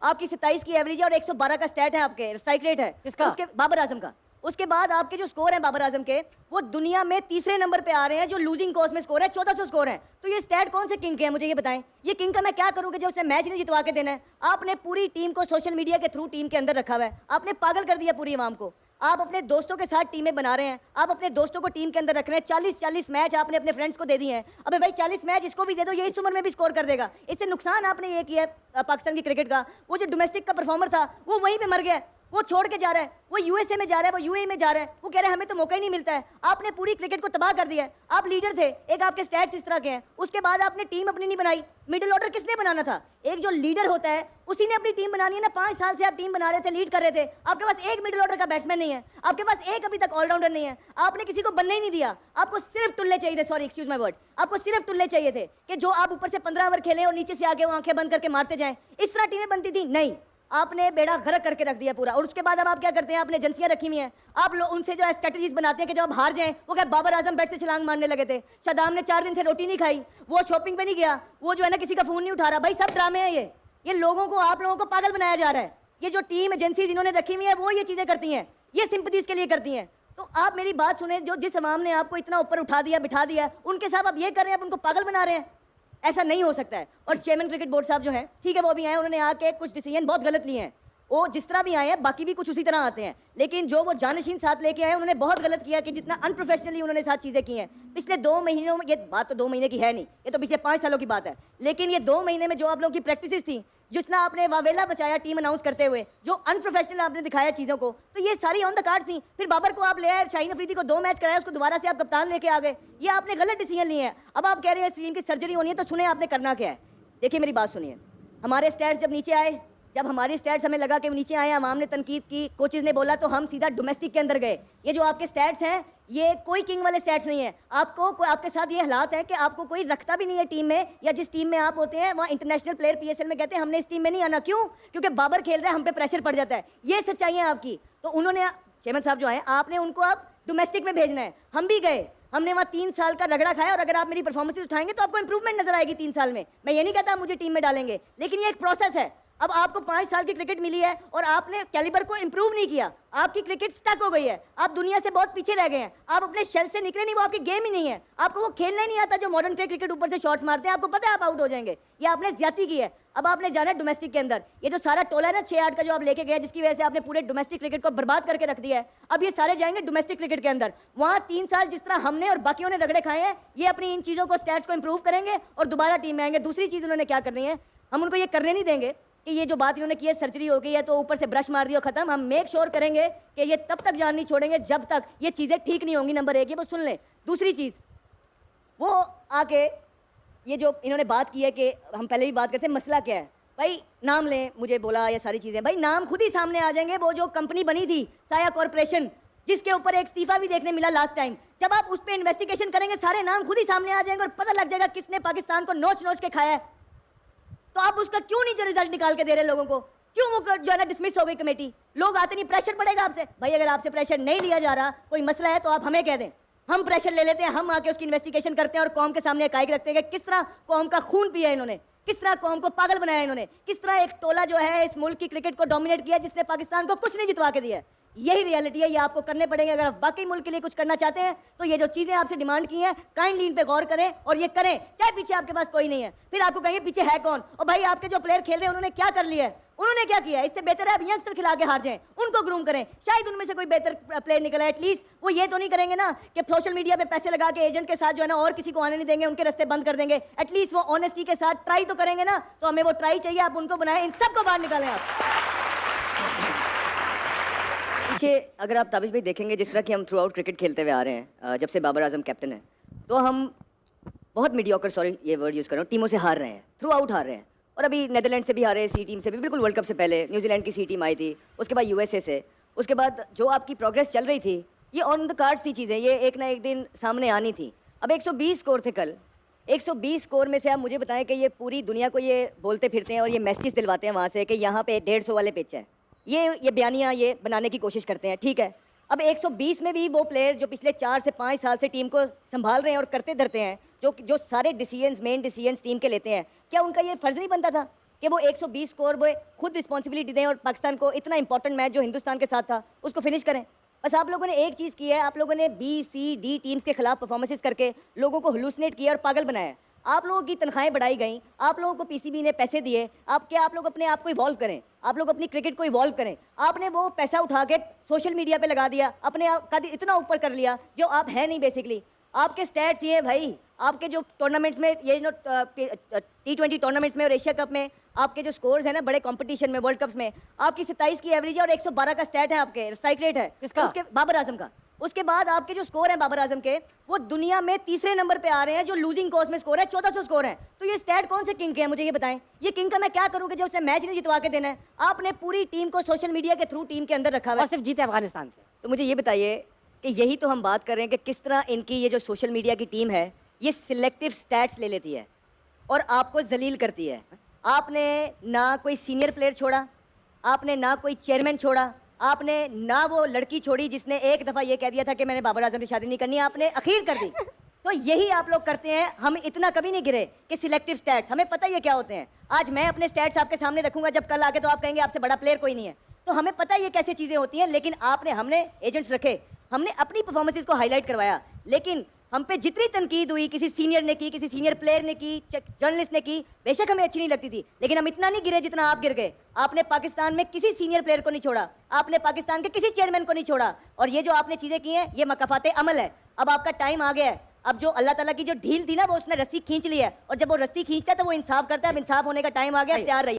आपकी 27 की एवरेज है और 112 का स्टैट है, आपके स्ट्राइक रेट है किसका? उसके बाबर आजम का। उसके बाद आपके जो स्कोर है बाबर आजम के, वो दुनिया में तीसरे नंबर पे आ रहे हैं, जो लूजिंग कॉस्ट में स्कोर है 1400 स्कोर है। तो ये स्टैट कौन से किंग के हैं, मुझे ये बताएं। ये किंग का मैं क्या करूं कि जो उसने मैच नहीं जितवा के देना है। आपने पूरी टीम को सोशल मीडिया के थ्रू टीम के अंदर रखा हुआ है, आपने पागल कर दिया पूरी आवाम को। आप अपने दोस्तों के साथ टीमें बना रहे हैं, आप अपने दोस्तों को टीम के अंदर रख रहे हैं। 40-40 मैच आपने अपने फ्रेंड्स को दे दिए हैं। अबे भाई 40 मैच इसको भी दे दो, ये इस उम्र में भी स्कोर कर देगा। इससे नुकसान आपने ये किया है पाकिस्तान की क्रिकेट का। वो जो डोमेस्टिक का परफॉर्मर था वो वहीं पे मर गया, वो छोड़ के जा रहा है, वो यूएसए में जा रहा है, वो यूएई में जा रहा है, वो कह रहा है हमें तो मौका ही नहीं मिलता है। आपने पूरी क्रिकेट को तबाह कर दिया है। आप लीडर थे, एक आपके स्टैट्स इस तरह के हैं, उसके बाद आपने टीम अपनी नहीं बनाई। मिडिल ऑर्डर किसने बनाना था? एक जो लीडर होता है उसी ने अपनी टीम बनानी है ना। 5 साल से आप टीम बना रहे थे, लीड कर रहे थे, आपके पास एक मिडिल ऑर्डर का बैट्समैन नहीं है, आपके पास एक अभी तक ऑलराउंडर नहीं है, आपने किसी को बनने ही नहीं दिया। आपको सिर्फ टुल्ले चाहिए थे, सॉरी एक्सक्यूज माय वर्ड, आपको सिर्फ टुल्ले चाहिए थे कि जो आप ऊपर से 15 ओवर खेले और नीचे से आगे वो आंखें बंद करके मारते जाएं। इस तरह टीमें बनती थी नहीं, आपने बेड़ा गर्क करके रख दिया पूरा। और उसके बाद अब आप क्या करते हैं, आपने एजेंसियां रखी हुई हैं, आप लोग उनसे जो है स्ट्रेटजीज बनाते हैं कि जब आप हार जाएं। वो क्या बाबर आजम बेड से छलांग मारने लगे थे, शदाम ने 4 दिन से रोटी नहीं खाई, वो शॉपिंग पे नहीं गया, वो जो है ना किसी का फोन नहीं उठा रहा। भाई सब ड्रामे हैं ये लोगों को, आप लोगों को पागल बनाया जा रहा है। ये जो टीम एजेंसीज इन्होंने रखी हुई है वो ये चीजें करती हैं, ये सिंपथीज के लिए करती हैं। तो आप मेरी बात सुने, जो जिस अवाम ने आपको इतना ऊपर उठा दिया बिठा दिया, उनके साथ आप ये कर रहे हैं, आप उनको पागल बना रहे हैं। ऐसा नहीं हो सकता है। और चेयरमैन क्रिकेट बोर्ड साहब जो हैं, ठीक है वो भी आए, उन्होंने आके कुछ डिसीजन बहुत गलत लिए हैं। वो जिस तरह भी आए हैं बाकी भी कुछ उसी तरह आते हैं, लेकिन जो वो जानशीन साथ लेके आए उन्होंने बहुत गलत किया कि जितना अनप्रोफेशनली उन्होंने साथ चीज़ें की हैं। पिछले 2 महीनों में, ये बात तो 2 महीने की है नहीं, ये तो पिछले 5 सालों की बात है, लेकिन ये 2 महीने में जो आप लोगों की प्रैक्टिसेस थी, जितना आपने वावेला बचाया टीम अनाउंस करते हुए, जो अनप्रोफेशनल आपने दिखाया चीज़ों को, तो ये सारी ऑन द कार्ड थी। फिर बाबर को आप ले आए, शाहीन अफरीदी को 2 मैच कराया, उसको दोबारा से आप कप्तान लेके आ गए। ये आपने गलत डिसीजन लिए हैं। अब आप कह रहे हैं टीम की सर्जरी होनी है, तो सुने आपने करना क्या है। देखिए मेरी बात सुनिए, हमारे स्टैट्स जब नीचे आए, जब हमारी स्टैट्स हमें लगा कि नीचे आए, अवाम ने तनकीद की, कोचेज ने बोला, तो हम सीधा डोमेस्टिक के अंदर गए। ये जो आपके स्टैट्स हैं ये कोई किंग वाले स्टैट्स नहीं है। आपके साथ ये हालात है कि आपको कोई रखता भी नहीं है टीम में, या जिस टीम में आप होते हैं वहाँ इंटरनेशनल प्लेयर पीएसएल में कहते हैं हमने इस टीम में नहीं आना। क्यों? क्योंकि बाबर खेल रहा है, हम पे प्रेशर पड़ जाता है। ये सच्चाई है आपकी। तो उन्होंने, चेयरमैन साहब जो है, आपने उनको आप डोमेस्टिक में भेजना है। हम भी गए, हमने वहाँ 3 साल का रगड़ा खाया, और अगर आप मेरी परफॉर्मेंस उठाएंगे तो आपको इंप्रूवमेंट नजर आएगी 3 साल में। मैं ये नहीं कहता मुझे टीम में डालेंगे, लेकिन ये एक प्रोसेस है। अब आपको 5 साल की क्रिकेट मिली है और आपने कैलिबर को इंप्रूव नहीं किया, आपकी क्रिकेट स्टक हो गई है, आप दुनिया से बहुत पीछे रह गए हैं, आप अपने शेल से निकले नहीं, वो आपकी गेम ही नहीं है, आपको वो खेलना ही नहीं आता जो मॉडर्न डे क्रिकेट ऊपर से शॉट्स मारते हैं, आपको पता है आप आउट हो जाएंगे। ये आपने ज्यादती की है। अब आपने जाना है डोमेस्टिक के अंदर। ये जो सारा टोला है ना 6-8 का जो आप लेके गए, जिसकी वजह से आपने पूरे डोमेस्टिक क्रिकेट को बर्बाद करके रख दिया है, अब ये सारे जाएंगे डोमेस्टिक क्रिकेट के अंदर। वहाँ 3 साल जिस तरह हमने और बाकियों ने रगड़े खाए हैं, ये अपनी इन चीज़ों को, स्टैट्स को इंप्रूव करेंगे और दोबारा टीम में आएंगे। दूसरी चीज़ उन्होंने क्या करनी है, हम उनको ये करने नहीं देंगे कि ये जो बात इन्होंने की है सर्जरी हो गई है तो ऊपर से ब्रश मार दिया खत्म। हम मेक श्योर करेंगे कि ये तब तक जान नहीं छोड़ेंगे जब तक ये चीज़ें ठीक नहीं होंगी। नंबर 1 ये वो सुन लें। दूसरी चीज़, वो आके ये जो इन्होंने बात की है कि हम पहले भी बात करते हैं, मसला क्या है भाई, नाम लें, मुझे बोला ये सारी चीज़ें, भाई नाम खुद ही सामने आ जाएंगे। वो जो कंपनी बनी थी साया कॉरपोरेशन, जिसके ऊपर एक इस्तीफा भी देखने मिला लास्ट टाइम, जब आप उस पर इन्वेस्टिगेशन करेंगे सारे नाम खुद ही सामने आ जाएंगे और पता लग जाएगा किसने पाकिस्तान को नोच नोच के खाया है। तो आप उसका क्यों नहीं जो रिजल्ट निकाल के दे रहे लोगों को? क्यों वो जो है ना डिसमिस हो गई कमेटी? लोग आते नहीं, प्रेशर पड़ेगा आपसे। भाई अगर आपसे प्रेशर नहीं लिया जा रहा, कोई मसला है तो आप हमें कह दें, हम प्रेशर ले लेते हैं, हम आके उसकी इन्वेस्टिगेशन करते हैं और कौम के सामने हकायक रखते हैं कि किस तरह कौम का खून पिया इन्होंने, किस तरह कौम को पागल बनाया इन्होंने, किस तरह एक टोला जो है इस मुल्क की क्रिकेट को डोमिनेट किया जिसने पाकिस्तान को कुछ नहीं जितवा के दिया है। यही रियलिटी है, ये आपको करने पड़ेंगे अगर आप वाकई मुल्क के लिए कुछ करना चाहते हैं। तो ये जो चीज़ें आपसे डिमांड की हैं, काइंडली इन पे गौर करें और ये करें, चाहे पीछे आपके पास कोई नहीं है। फिर आपको कहेंगे पीछे है कौन, और भाई आपके जो प्लेयर खेल रहे हैं उन्होंने क्या कर लिया है, उन्होंने क्या किया है? इससे बेहतर है आप यंगस्टर खिला के हार जाएं, उनको ग्रूम करें, शायद उनमें से कोई बेहतर प्लेयर निकला है। एटलीस्ट वो ये तो नहीं करेंगे ना कि सोशल मीडिया पे पैसे लगा के एजेंट के साथ जो है ना और किसी को आने नहीं देंगे, उनके रास्ते बंद कर देंगे। एटलीस्ट वो ऑनेस्टी के साथ ट्राई तो करेंगे ना। तो हमें वो ट्राई चाहिए, आप उनको बनाएं, इन सबको बाहर निकालें। आप पीछे अगर आप ताबिश भाई देखेंगे, जिस तरह की हम थ्रू आउट क्रिकेट खेलते हुए आ रहे हैं, जब से बाबर आजम कैप्टन है, तो हम बहुत मीडियोकर, सॉरी ये वर्ड यूज़ कर रहा हूँ, टीमों से हार रहे हैं, थ्रू आउट हार रहे हैं। और अभी नेदरलैंड से भी हारे, सी टीम से भी, बिल्कुल वर्ल्ड कप से पहले न्यूजीलैंड की सी टीम आई थी, उसके बाद यूएसए से, उसके बाद जो आपकी प्रोग्रेस चल रही थी, ये ऑन द कार्ड्स थी चीज़ें, ये एक ना एक दिन सामने आनी थी। अब 120 स्कोर थे कल, 120 स्कोर में से आप मुझे बताएं कि ये पूरी दुनिया को ये बोलते फिरते हैं और ये मैसेज दिलवाते हैं वहाँ से कि यहाँ पे 150 वाले पिच है, ये बयानियाँ ये बनाने की कोशिश करते हैं, ठीक है। अब 120 में भी वो प्लेयर जो पिछले 4 से 5 साल से टीम को संभाल रहे हैं और करते धरते हैं, जो सारे डिसीजंस, मेन डिसीजंस टीम के लेते हैं, क्या उनका ये फर्ज नहीं बनता था कि वो 120 स्कोर वो खुद रिस्पॉन्सिबिलिटी दें और पाकिस्तान को इतना इंपॉर्टेंट मैच जो हिंदुस्तान के साथ था उसको फिनिश करें। बस आप लोगों ने एक चीज़ की है, आप लोगों ने बी सी डी टीम्स के खिलाफ परफॉर्मेंसेस करके लोगों को हलूसनेट किया और पागल बनाया। आप लोगों की तनख्वाहें बढ़ाई गई, आप लोगों को पीसीबी ने पैसे दिए, आप लोग अपने आप को इवॉल्व करें, आप लोग अपनी क्रिकेट को इवॉल्व करें। आपने वो पैसा उठा के सोशल मीडिया पे लगा दिया, अपने आप कद इतना ऊपर कर लिया जो आप हैं नहीं बेसिकली। आपके स्टैट्स ये हैं भाई, आपके जो टूर्नामेंट्स में ये जो T20 टूर्नामेंट्स में और एशिया कप में आपके जो स्कोर्स हैं ना बड़े कंपटीशन में वर्ल्ड कप्स में, आपकी 27 की एवरेज है और 112 का स्टैट है, आपके स्ट्राइक रेट है किसका? उसके बाबर आजम का। उसके बाद आपके जो स्कोर हैं बाबर आजम के, वो दुनिया में तीसरे नंबर पे आ रहे हैं, जो लूजिंग कोर्स में स्कोर है 1400 स्कोर है। तो ये स्टैट कौन से किंग के हैं मुझे ये बताएं। ये किंग का मैं क्या करूं कि जो उसने मैच नहीं जितवा के देना है। आपने पूरी टीम को सोशल मीडिया के थ्रू टीम के अंदर रखा हुआ और है। सिर्फ जीते अफगानिस्तान से। तो मुझे ये बताइए कि यही तो हम बात कर रहे हैं कि किस तरह इनकी ये जो सोशल मीडिया की टीम है ये सिलेक्टिव स्टैट्स ले लेती है और आपको जलील करती है। आपने ना कोई सीनियर प्लेयर छोड़ा, आपने ना कोई चेयरमैन छोड़ा, आपने ना वो लड़की छोड़ी जिसने एक दफ़ा ये कह दिया था कि मैंने बाबर आजम से शादी नहीं करनी, आपने अखीर कर दी। तो यही आप लोग करते हैं। हम इतना कभी नहीं गिरे कि सिलेक्टिव स्टैट्स, हमें पता ही है क्या होते हैं। आज मैं अपने स्टैट्स आपके सामने रखूंगा, जब कल आके तो आप कहेंगे आपसे बड़ा प्लेयर कोई नहीं है। तो हमें पता है ये कैसे चीज़ें होती हैं, लेकिन हमने एजेंट्स रखे, हमने अपनी परफॉर्मेंसेस को हाईलाइट करवाया। लेकिन हम पे जितनी तनकीद हुई, किसी सीनियर ने की, किसी सीनियर प्लेयर ने की, जर्नलिस्ट ने की, बेशक हमें अच्छी नहीं लगती थी, लेकिन हम इतना नहीं गिरे जितना आप गिर गए। आपने पाकिस्तान में किसी सीनियर प्लेयर को नहीं छोड़ा, आपने पाकिस्तान के किसी चेयरमैन को नहीं छोड़ा, और ये जो आपने चीज़ें की हैं ये मकाफाते अमल है। अब आपका टाइम आ गया है। अब जो अल्लाह ताला की जो ढील थी ना वो उसने रस्सी खींच ली है, और जब वो रस्सी खींचता है तो वो इंसाफ करता है। अब इंसाफ होने का टाइम आ गया, तैयार रहिए।